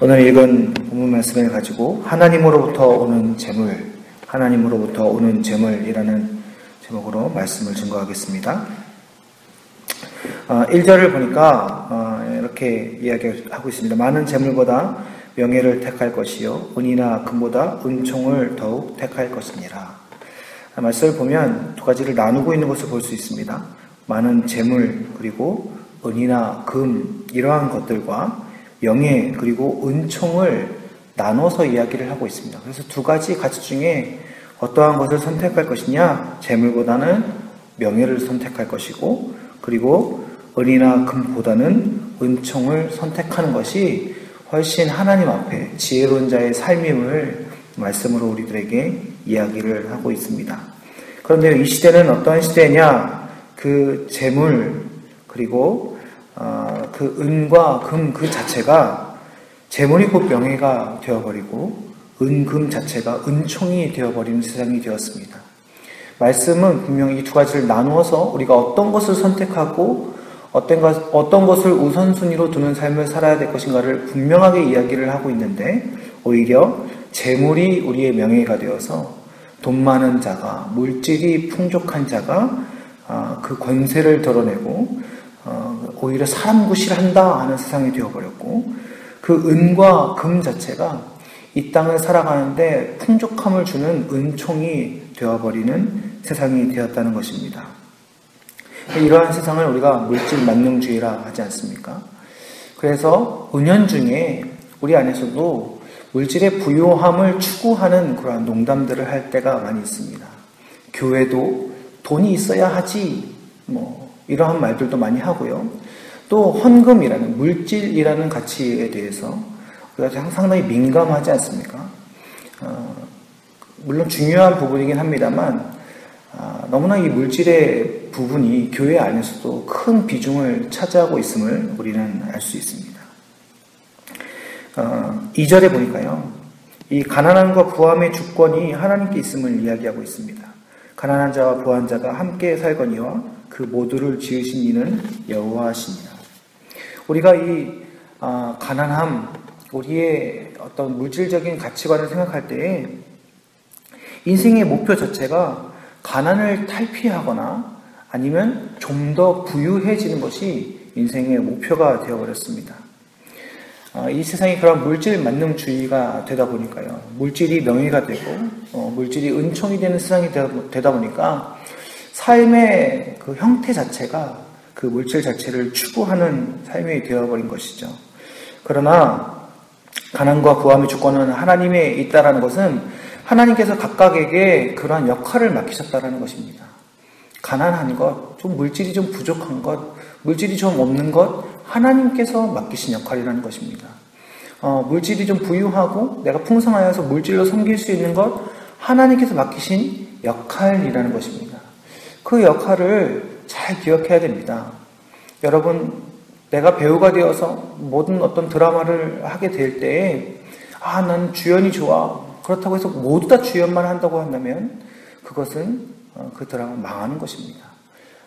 오늘 읽은 본문 말씀을 가지고 하나님으로부터 오는 재물이라는 제목으로 말씀을 증거하겠습니다. 1절을 보니까 이렇게 이야기하고 있습니다. 많은 재물보다 명예를 택할 것이요 은이나 금보다 은총을 더욱 택할 것이니라. 말씀을 보면 두 가지를 나누고 있는 것을 볼 수 있습니다. 많은 재물 그리고 은이나 금 이러한 것들과 명예 그리고 은총을 나눠서 이야기를 하고 있습니다. 그래서 두 가지 가치 중에 어떠한 것을 선택할 것이냐, 재물보다는 명예를 선택할 것이고 그리고 은이나 금보다는 은총을 선택하는 것이 훨씬 하나님 앞에 지혜로운 자의 삶임을 말씀으로 우리들에게 이야기를 하고 있습니다. 그런데 이 시대는 어떠한 시대냐, 그 재물 그리고 그 은과 금 그 자체가 재물이 곧 명예가 되어버리고 금 자체가 은총이 되어버리는 세상이 되었습니다. 말씀은 분명히 이 두 가지를 나누어서 우리가 어떤 것을 선택하고 어떤 것을 우선순위로 두는 삶을 살아야 될 것인가를 분명하게 이야기를 하고 있는데, 오히려 재물이 우리의 명예가 되어서 돈 많은 자가, 물질이 풍족한 자가 그 권세를 드러내고 오히려 사람 구실한다 하는 세상이 되어버렸고, 그 은과 금 자체가 이 땅을 살아가는데 풍족함을 주는 은총이 되어버리는 세상이 되었다는 것입니다. 이러한 세상을 우리가 물질 만능주의라 하지 않습니까? 그래서 은연중에 우리 안에서도 물질의 부요함을 추구하는 그러한 농담들을 할 때가 많이 있습니다. 교회도 돈이 있어야 하지, 이러한 말들도 많이 하고요. 또 헌금이라는, 물질이라는 가치에 대해서 우리가 상당히 민감하지 않습니까? 물론 중요한 부분이긴 합니다만 너무나 이 물질의 부분이 교회 안에서도 큰 비중을 차지하고 있음을 우리는 알 수 있습니다. 2절에 보니까요, 이 가난함과 부함의 주권이 하나님께 있음을 이야기하고 있습니다. 가난한 자와 부한 자가 함께 살거니와 그 모두를 지으신 이는 여호와시니라. 우리가 이 가난함, 우리의 어떤 물질적인 가치관을 생각할 때에 인생의 목표 자체가 가난을 탈피하거나 아니면 좀 더 부유해지는 것이 인생의 목표가 되어버렸습니다. 이 세상이 그런 물질 만능주의가 되다 보니까요, 물질이 명예가 되고 물질이 은총이 되는 세상이 되다 보니까 삶의 그 형태 자체가 그 물질 자체를 추구하는 삶이 되어버린 것이죠. 그러나 가난과 부함의 주권은 하나님에 있다라는 것은 하나님께서 각각에게 그러한 역할을 맡기셨다라는 것입니다. 가난한 것, 좀 물질이 좀 부족한 것, 물질이 좀 없는 것, 하나님께서 맡기신 역할이라는 것입니다. 물질이 좀 부유하고 내가 풍성하여서 물질로 섬길 수 있는 것, 하나님께서 맡기신 역할이라는 것입니다. 그 역할을 잘 기억해야 됩니다. 여러분, 내가 배우가 되어서 모든 어떤 드라마를 하게 될 때에 난 주연이 좋아, 그렇다고 해서 모두 다 주연만 한다고 한다면 그것은 그 드라마 망하는 것입니다.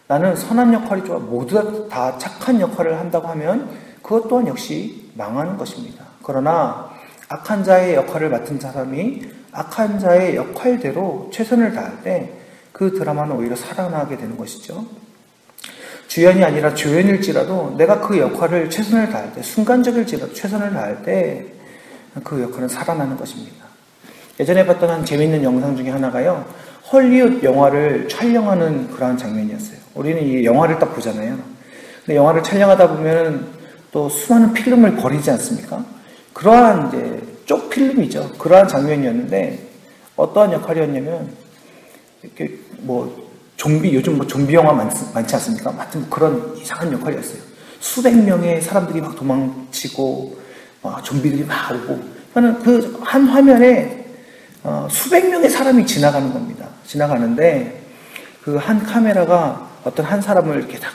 나는 선한 역할이 좋아, 모두 다 착한 역할을 한다고 하면 그것 또한 역시 망하는 것입니다. 그러나 악한 자의 역할을 맡은 사람이 악한 자의 역할대로 최선을 다할 때 그 드라마는 오히려 살아나게 되는 것이죠. 주연이 아니라 조연일지라도 내가 그 역할을 최선을 다할 때, 순간적일지라도 최선을 다할 때 그 역할은 살아나는 것입니다. 예전에 봤던 한 재미있는 영상 중에 하나가요, 헐리우드 영화를 촬영하는 그러한 장면이었어요. 우리는 이 영화를 딱 보잖아요. 근데 영화를 촬영하다 보면 또 수많은 필름을 버리지 않습니까? 그러한 이제 쪽 필름이죠. 그러한 장면이었는데 어떠한 역할이었냐면 이렇게 요즘 좀비 영화 많지 않습니까? 하여튼 그런 이상한 역할이었어요. 수백 명의 사람들이 막 도망치고 좀비들이 막 오고, 그 한 화면에 수백 명의 사람이 지나가는 겁니다. 지나가는데 그 한 카메라가 어떤 한 사람을 이렇게 딱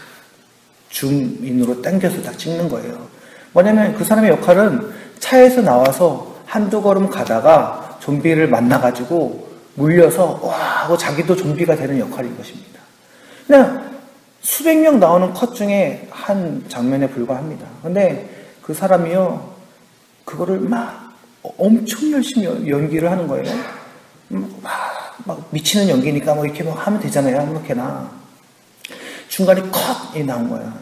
줌인으로 당겨서 딱 찍는 거예요. 뭐냐면 그 사람의 역할은 차에서 나와서 한두 걸음 가다가 좀비를 만나가지고 물려서 와 하고 자기도 좀비가 되는 역할인 것입니다. 그냥 수백 명 나오는 컷 중에 한 장면에 불과합니다. 근데 그 사람이요, 그거를 막 엄청 열심히 연기를 하는 거예요. 막 미치는 연기니까 뭐 이렇게 뭐 하면 되잖아요. 아무렇게나. 중간에 컷이 나온 거야.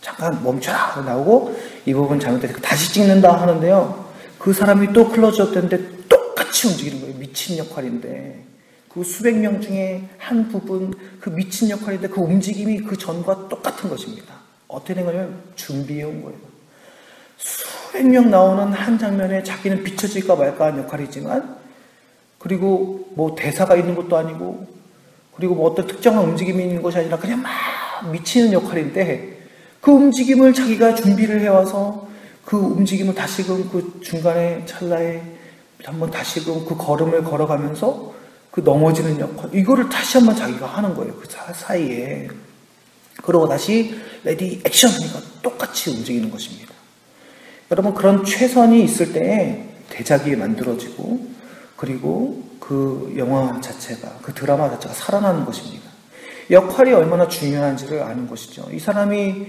잠깐 멈춰라 나오고 이 부분 잘못돼서 다시 찍는다 하는데요. 그 사람이 또 클로즈업 됐는데 똑같이 움직이는 거예요. 미친 역할인데 그 수백 명 중에 한 부분 그 미친 역할인데 그 움직임이 그 전과 똑같은 것입니다. 어떻게 된 거냐면 준비해 온 거예요. 수백 명 나오는 한 장면에 자기는 비춰질까 말까 한 역할이지만 그리고 뭐 대사가 있는 것도 아니고 그리고 뭐 어떤 특정한 움직임이 있는 것이 아니라 그냥 막 미치는 역할인데 그 움직임을 자기가 준비를 해와서 그 움직임을 다시금 그 중간에 찰나에 한번 다시금 그 걸음을 걸어가면서 그 넘어지는 역할 이거를 다시 한번 자기가 하는 거예요. 그 사이에. 그러고 다시 레디 액션 하니까 똑같이 움직이는 것입니다. 여러분 그런 최선이 있을 때에 대작이 만들어지고 그리고 그 영화 자체가 그 드라마 자체가 살아나는 것입니다. 역할이 얼마나 중요한지를 아는 것이죠. 이 사람이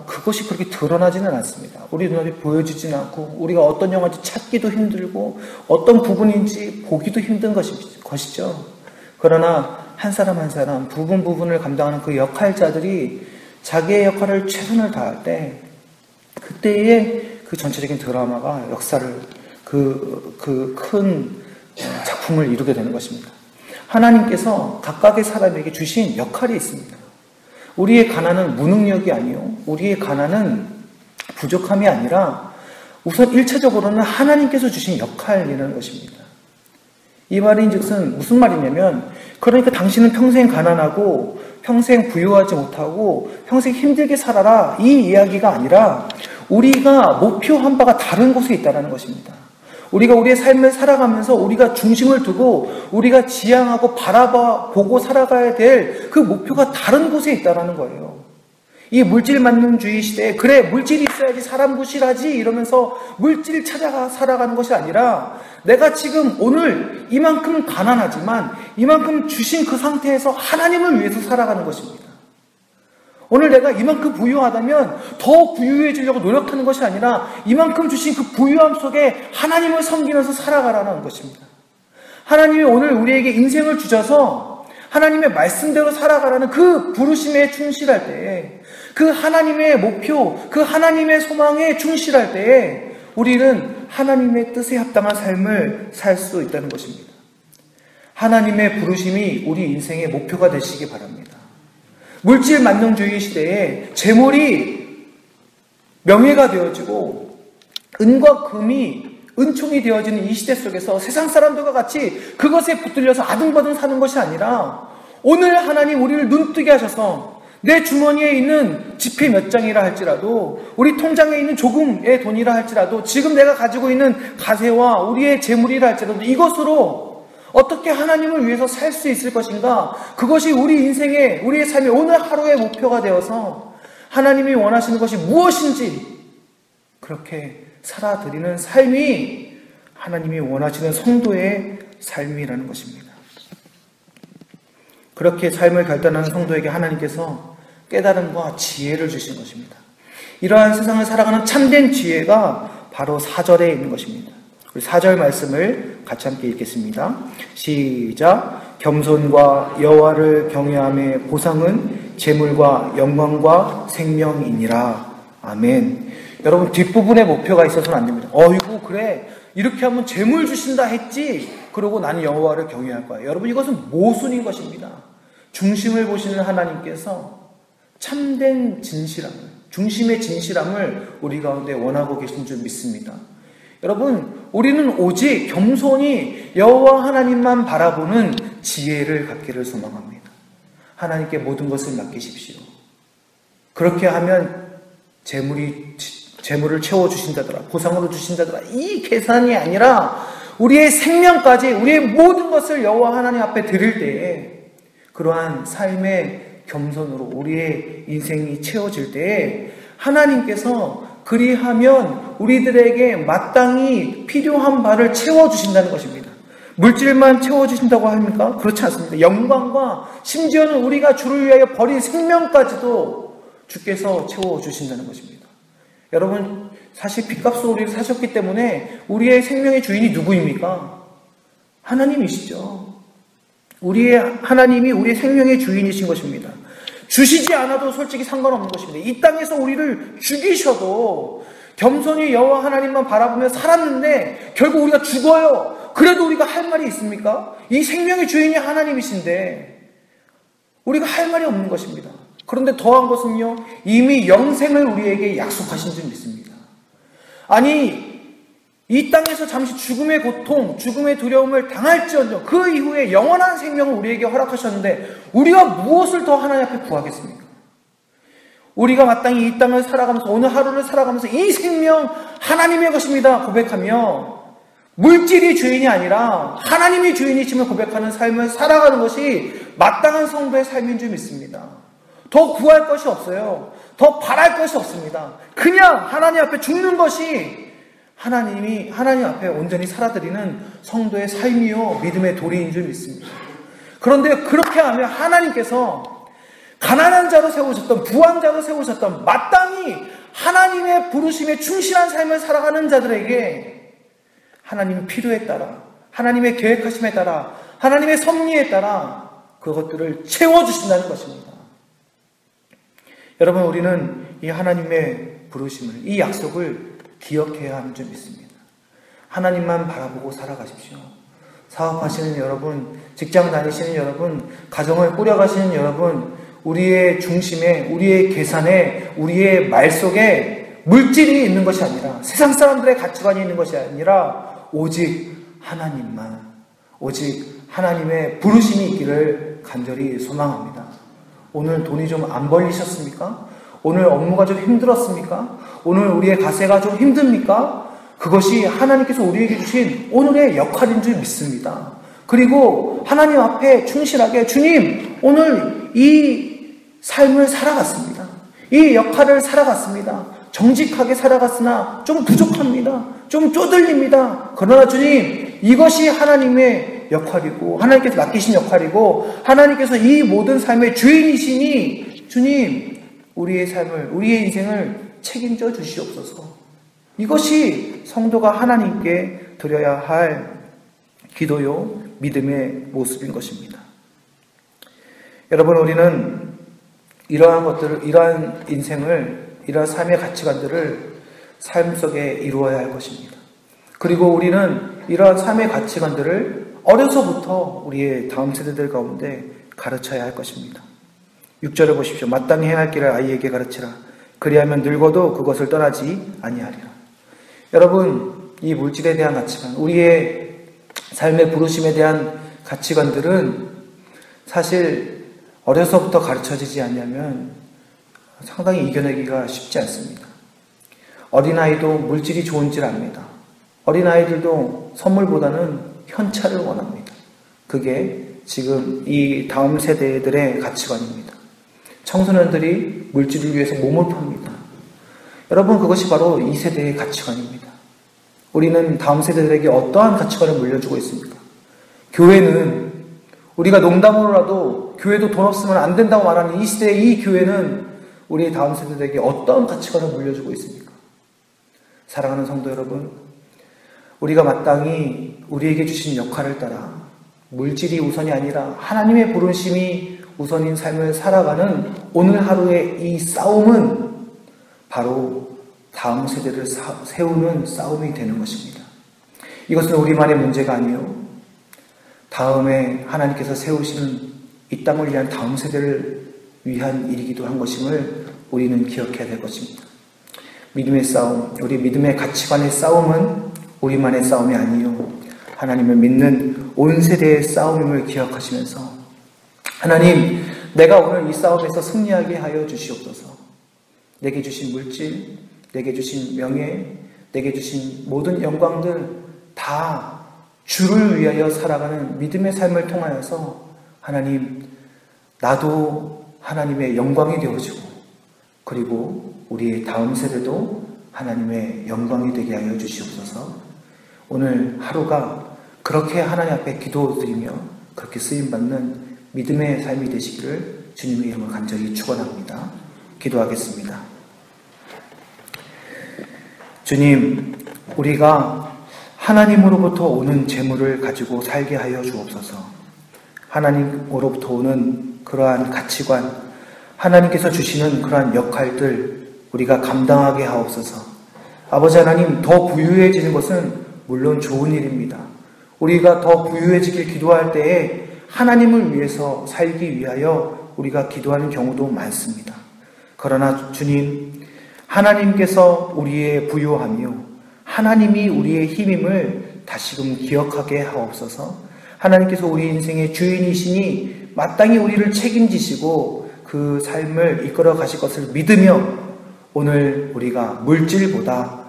그것이 그렇게 드러나지는 않습니다. 우리 눈앞에 보여지지는 않고 우리가 어떤 영화인지 찾기도 힘들고 어떤 부분인지 보기도 힘든 것이죠. 그러나 한 사람 한 사람 부분을 감당하는 그 역할자들이 자기의 역할을 최선을 다할 때 그때의 그 전체적인 드라마가 역사를 그 큰 작품을 이루게 되는 것입니다. 하나님께서 각각의 사람에게 주신 역할이 있습니다. 우리의 가난은 무능력이 아니요. 우리의 가난은 부족함이 아니라 우선 1차적으로는 하나님께서 주신 역할이라는 것입니다. 이 말인즉슨 무슨 말이냐면 그러니까 당신은 평생 가난하고 평생 부유하지 못하고 평생 힘들게 살아라 이 이야기가 아니라 우리가 목표한 바가 다른 곳에 있다는 것입니다. 우리가 우리의 삶을 살아가면서 우리가 중심을 두고 우리가 지향하고 바라보고 살아가야 될 그 목표가 다른 곳에 있다는 거예요. 이 물질 만능주의 시대에 그래 물질이 있어야지 사람 구실하지 이러면서 물질 찾아가 살아가는 것이 아니라 내가 지금 오늘 이만큼 가난하지만 이만큼 주신 그 상태에서 하나님을 위해서 살아가는 것입니다. 오늘 내가 이만큼 부유하다면 더 부유해지려고 노력하는 것이 아니라 이만큼 주신 그 부유함 속에 하나님을 섬기면서 살아가라는 것입니다. 하나님이 오늘 우리에게 인생을 주셔서 하나님의 말씀대로 살아가라는 그 부르심에 충실할 때에 그 하나님의 목표, 그 하나님의 소망에 충실할 때에 우리는 하나님의 뜻에 합당한 삶을 살 수 있다는 것입니다. 하나님의 부르심이 우리 인생의 목표가 되시기 바랍니다. 물질 만능주의 시대에 재물이 명예가 되어지고 은과 금이 은총이 되어지는 이 시대 속에서 세상 사람들과 같이 그것에 붙들려서 아등바등 사는 것이 아니라 오늘 하나님 우리를 눈뜨게 하셔서 내 주머니에 있는 지폐 몇 장이라 할지라도 우리 통장에 있는 조금의 돈이라 할지라도 지금 내가 가지고 있는 가세와 우리의 재물이라 할지라도 이것으로 어떻게 하나님을 위해서 살 수 있을 것인가? 그것이 우리 인생의, 우리의 삶의 오늘 하루의 목표가 되어서 하나님이 원하시는 것이 무엇인지 그렇게 살아드리는 삶이 하나님이 원하시는 성도의 삶이라는 것입니다. 그렇게 삶을 결단하는 성도에게 하나님께서 깨달음과 지혜를 주신 것입니다. 이러한 세상을 살아가는 참된 지혜가 바로 4절에 있는 것입니다. 4절 말씀을 같이 함께 읽겠습니다. 시작. 겸손과 여호와를 경외함의 보상은 재물과 영광과 생명이니라. 아멘. 여러분 뒷부분에 목표가 있어서는 안 됩니다. 어이구 그래 이렇게 하면 재물 주신다 했지 그러고 나는 여호와를 경외할 거야. 여러분 이것은 모순인 것입니다. 중심을 보시는 하나님께서 참된 진실함을 중심의 진실함을 우리 가운데 원하고 계신 줄 믿습니다. 여러분 우리는 오직 겸손히 여호와 하나님만 바라보는 지혜를 갖기를 소망합니다. 하나님께 모든 것을 맡기십시오. 그렇게 하면 재물을 채워주신다더라 보상으로 주신다더라 이 계산이 아니라 우리의 생명까지 우리의 모든 것을 여호와 하나님 앞에 드릴 때에 그러한 삶의 겸손으로 우리의 인생이 채워질 때에 하나님께서 그리하면 우리들에게 마땅히 필요한 바를 채워주신다는 것입니다. 물질만 채워주신다고 합니까? 그렇지 않습니다. 영광과 심지어는 우리가 주를 위하여 버린 생명까지도 주께서 채워주신다는 것입니다. 여러분 사실 빚값으로 우리를 사셨기 때문에 우리의 생명의 주인이 누구입니까? 하나님이시죠. 하나님이 우리의 생명의 주인이신 것입니다. 주시지 않아도 솔직히 상관없는 것입니다. 이 땅에서 우리를 죽이셔도 겸손히 여호와 하나님만 바라보며 살았는데 결국 우리가 죽어요. 그래도 우리가 할 말이 있습니까? 이 생명의 주인이 하나님이신데 우리가 할 말이 없는 것입니다. 그런데 더한 것은요, 이미 영생을 우리에게 약속하신 줄 믿습니다. 아니, 이 땅에서 잠시 죽음의 고통, 죽음의 두려움을 당할지언정 그 이후에 영원한 생명을 우리에게 허락하셨는데 우리가 무엇을 더 하나님 앞에 구하겠습니까? 우리가 마땅히 이 땅을 살아가면서, 오늘 하루를 살아가면서 이 생명 하나님의 것입니다 고백하며 물질이 주인이 아니라 하나님이 주인이심을 고백하는 삶을 살아가는 것이 마땅한 성도의 삶인 줄 믿습니다. 더 구할 것이 없어요. 더 바랄 것이 없습니다. 그냥 하나님 앞에 죽는 것이 하나님 앞에 온전히 살아드리는 성도의 삶이요 믿음의 도리인 줄 믿습니다. 그런데 그렇게 하면 하나님께서 가난한 자로 세우셨던, 부한 자로 세우셨던, 마땅히 하나님의 부르심에 충실한 삶을 살아가는 자들에게 하나님의 필요에 따라, 하나님의 계획하심에 따라, 하나님의 섭리에 따라 그것들을 채워주신다는 것입니다. 여러분, 우리는 이 하나님의 부르심을, 이 약속을 기억해야 하는 줄 믿습니다. 하나님만 바라보고 살아가십시오. 사업하시는 여러분, 직장 다니시는 여러분, 가정을 꾸려가시는 여러분, 우리의 중심에, 우리의 계산에, 우리의 말 속에 물질이 있는 것이 아니라, 세상 사람들의 가치관이 있는 것이 아니라 오직 하나님만, 오직 하나님의 부르심이 있기를 간절히 소망합니다. 오늘 돈이 좀 안 벌리셨습니까? 오늘 업무가 좀 힘들었습니까? 오늘 우리의 가세가 좀 힘듭니까? 그것이 하나님께서 우리에게 주신 오늘의 역할인 줄 믿습니다. 그리고 하나님 앞에 충실하게, 주님, 오늘 이 삶을 살아갔습니다. 이 역할을 살아갔습니다. 정직하게 살아갔으나 좀 부족합니다. 좀 쪼들립니다. 그러나 주님, 이것이 하나님의 역할이고 하나님께서 맡기신 역할이고 하나님께서 이 모든 삶의 주인이시니 주님, 우리의 삶을, 우리의 인생을 책임져 주시옵소서. 이것이 성도가 하나님께 드려야 할 기도요, 믿음의 모습인 것입니다. 여러분, 우리는 이러한 것들을, 이러한 인생을, 이러한 삶의 가치관들을 삶 속에 이루어야 할 것입니다. 그리고 우리는 이러한 삶의 가치관들을 어려서부터 우리의 다음 세대들 가운데 가르쳐야 할 것입니다. 6절을 보십시오. 마땅히 행할 길을 아이에게 가르치라. 그리하면 늙어도 그것을 떠나지 아니하리라. 여러분, 이 물질에 대한 가치관, 우리의 삶의 부르심에 대한 가치관들은 사실 어려서부터 가르쳐지지 않으면 상당히 이겨내기가 쉽지 않습니다. 어린아이도 물질이 좋은 줄 압니다. 어린아이들도 선물보다는 현찰을 원합니다. 그게 지금 이 다음 세대들의 가치관입니다. 청소년들이 물질을 위해서 몸을 팝니다. 여러분, 그것이 바로 이 세대의 가치관입니다. 우리는 다음 세대들에게 어떠한 가치관을 물려주고 있습니까? 교회는, 우리가 농담으로라도 교회도 돈 없으면 안 된다고 말하는 이 시대의 이 교회는 우리 다음 세대들에게 어떠한 가치관을 물려주고 있습니까? 사랑하는 성도 여러분, 우리가 마땅히 우리에게 주신 역할을 따라 물질이 우선이 아니라 하나님의 부르심이 우선인 삶을 살아가는 오늘 하루의 이 싸움은 바로 다음 세대를 세우는 싸움이 되는 것입니다. 이것은 우리만의 문제가 아니요, 다음에 하나님께서 세우시는 이 땅을 위한 다음 세대를 위한 일이기도 한 것임을 우리는 기억해야 될 것입니다. 믿음의 싸움, 우리 믿음의 가치관의 싸움은 우리만의 싸움이 아니요, 하나님을 믿는 온 세대의 싸움임을 기억하시면서 하나님, 내가 오늘 이 싸움에서 승리하게 하여 주시옵소서. 내게 주신 물질, 내게 주신 명예, 내게 주신 모든 영광들 다 주를 위하여 살아가는 믿음의 삶을 통하여서 하나님, 나도 하나님의 영광이 되어지고 그리고 우리의 다음 세대도 하나님의 영광이 되게 하여 주시옵소서. 오늘 하루가 그렇게 하나님 앞에 기도드리며 그렇게 쓰임받는 믿음의 삶이 되시기를 주님의 이름으로 간절히 축원합니다. 기도하겠습니다. 주님, 우리가 하나님으로부터 오는 재물을 가지고 살게 하여 주옵소서. 하나님으로부터 오는 그러한 가치관, 하나님께서 주시는 그러한 역할들 우리가 감당하게 하옵소서. 아버지 하나님, 더 부유해지는 것은 물론 좋은 일입니다. 우리가 더 부유해지길 기도할 때에 하나님을 위해서 살기 위하여 우리가 기도하는 경우도 많습니다. 그러나 주님, 하나님께서 우리의 부요하며 하나님이 우리의 힘임을 다시금 기억하게 하옵소서. 하나님께서 우리 인생의 주인이시니 마땅히 우리를 책임지시고 그 삶을 이끌어 가실 것을 믿으며 오늘 우리가 물질보다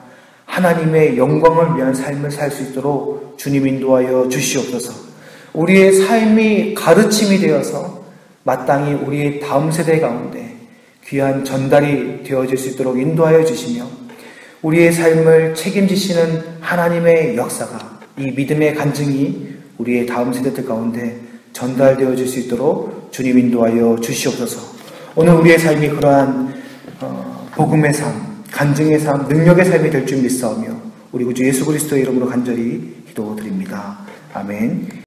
하나님의 영광을 위한 삶을 살 수 있도록 주님 인도하여 주시옵소서. 우리의 삶이 가르침이 되어서 마땅히 우리의 다음 세대 가운데 귀한 전달이 되어질 수 있도록 인도하여 주시며 우리의 삶을 책임지시는 하나님의 역사가 이 믿음의 간증이 우리의 다음 세대들 가운데 전달되어질 수 있도록 주님 인도하여 주시옵소서. 오늘 우리의 삶이 그러한 복음의 삶, 간증의 삶, 능력의 삶이 될 줄 믿사오며 우리 구주 예수 그리스도의 이름으로 간절히 기도드립니다. 아멘.